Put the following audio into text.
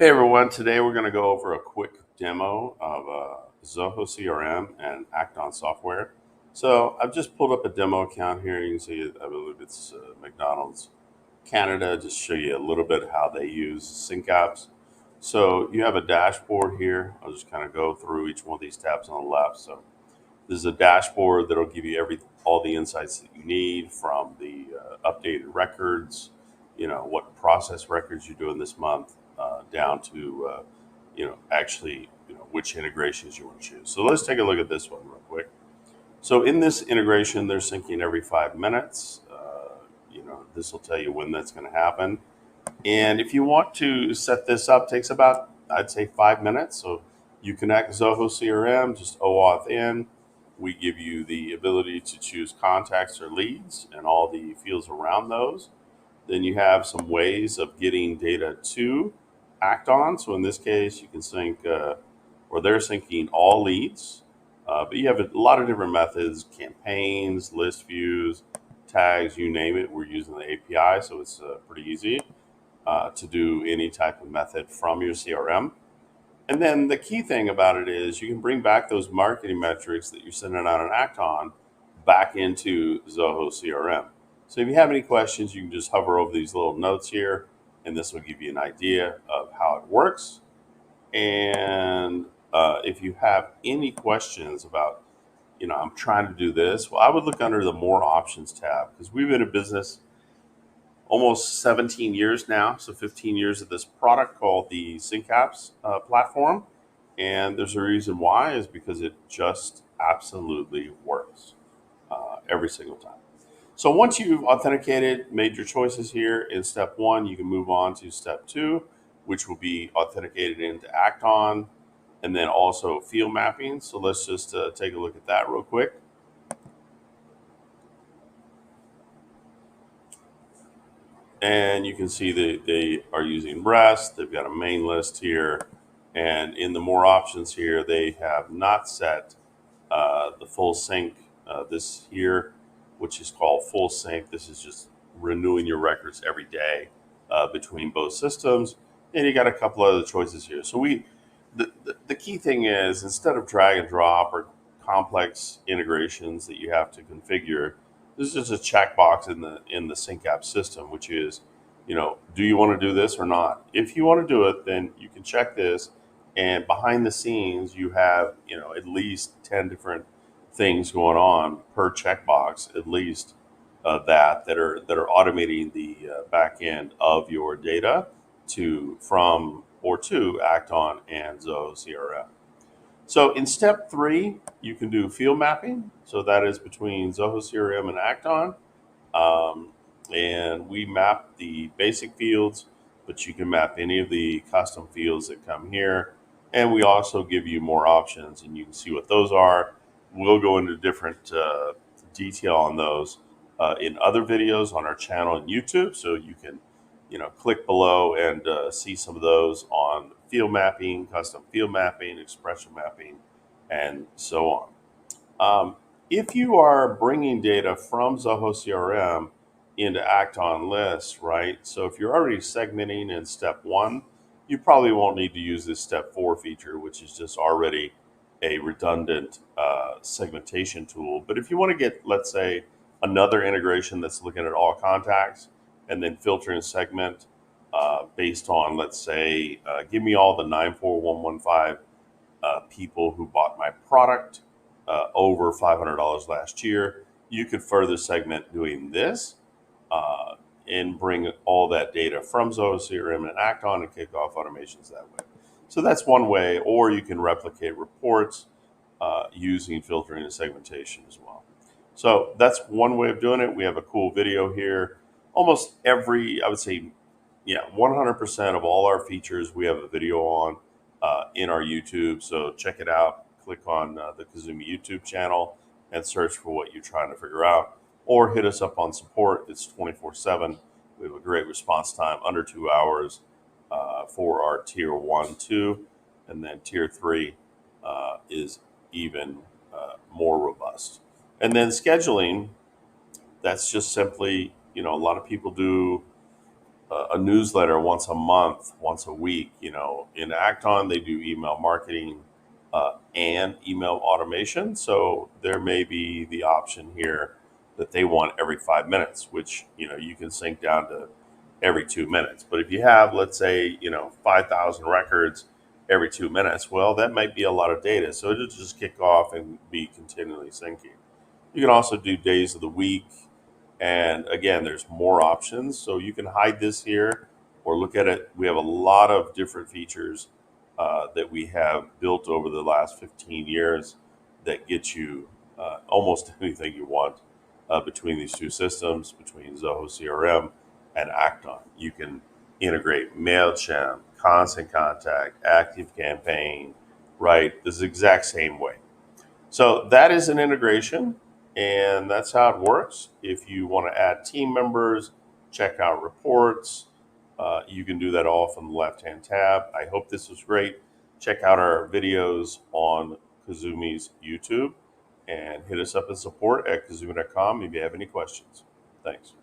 Hey everyone, today we're going to go over a quick demo of Zoho CRM and Act-On software. So I've just pulled up a demo account here. You can see, I believe it's McDonald's Canada, just show you a little bit how they use SyncApps. So you have a dashboard here. I'll just kind of go through each one of these tabs on the left. So this is a dashboard that'll give you all the insights that you need from the updated records, what process records you're doing this month, down to actually which integrations you want to choose. So let's take a look at this one real quick. So in this integration, they're syncing every 5 minutes. This will tell you when that's going to happen. And if you want to set this up, takes about, I'd say, 5 minutes. So you connect Zoho CRM, just OAuth in. We give you the ability to choose contacts or leads and all the fields around those. Then you have some ways of getting data to Act-On. So in this case, you can sync, or they're syncing all leads. But you have a lot of different methods: campaigns, list views, tags, you name it. We're using the API, so it's pretty easy to do any type of method from your CRM. And then the key thing about it is you can bring back those marketing metrics that you're sending out on Act-On back into Zoho CRM. So if you have any questions, you can just hover over these little notes here, and this will give you an idea of how it works. And if you have any questions about, I'm trying to do this, well, I would look under the More Options tab, because we've been in business almost 17 years now, so 15 years of this product called the SyncApps platform. And there's a reason why, is because it just absolutely works every single time. So once you've authenticated, made your choices here in step one, you can move on to step two, which will be authenticated into Act-On, and then also field mapping. So let's just take a look at that real quick. And you can see that they are using REST. They've got a main list here. And in the more options here, they have not set the full sync, this here, which is called full sync. This is just renewing your records every day between both systems. And you got a couple other choices here. So the key thing is, instead of drag and drop or complex integrations that you have to configure, this is just a checkbox in the SyncApp system, which is, do you want to do this or not? If you want to do it, then you can check this, and behind the scenes you have at least 10 different things going on per checkbox, at least that are automating the back end of your data from or to Act-On and Zoho CRM. So in step three, you can do field mapping. So that is between Zoho CRM and Act-On. And we map the basic fields, but you can map any of the custom fields that come here. And we also give you more options, and you can see what those are. We'll go into different detail on those in other videos on our channel on YouTube. So you can, click below and see some of those on field mapping, custom field mapping, expression mapping, and so on. If you are bringing data from Zoho CRM into Act-On lists, right? So if you're already segmenting in step one, you probably won't need to use this step four feature, which is just already a redundant segmentation tool. But if you want to get, let's say, another integration that's looking at all contacts and then filter and segment based on, let's say, give me all the 94115 people who bought my product over $500 last year, you could further segment doing this and bring all that data from Zoho CRM and Act-On and kick off automations that way. So that's one way, or you can replicate reports using filtering and segmentation as well. So that's one way of doing it. We have a cool video here. Almost every, I would say, 100% of all our features we have a video on in our YouTube. So check it out. Click on the Cazoomi YouTube channel and search for what you're trying to figure out. Or hit us up on support. It's 24/7. We have a great response time, under 2 hours for our tier 1, 2. And then tier 3 is even more robust. And then scheduling, that's just simply, a lot of people do a newsletter once a month, once a week. In Act-On, they do email marketing and email automation. So there may be the option here that they want every 5 minutes, which you can sync down to every 2 minutes. But if you have, let's say, 5,000 records every 2 minutes, well, that might be a lot of data. So it'll just kick off and be continually syncing. You can also do days of the week. And again, there's more options. So you can hide this here or look at it. We have a lot of different features that we have built over the last 15 years that get you almost anything you want between these two systems, between Zoho CRM and Act-On. You can integrate MailChimp, Constant Contact, Active Campaign, right? This exact same way. So that is an integration, and that's how it works. If you want to add team members, check out reports, you can do that all from the left-hand tab. I hope this was great. Check out our videos on Cazoomi's YouTube and hit us up at support@cazoomi.com if you have any questions. Thanks.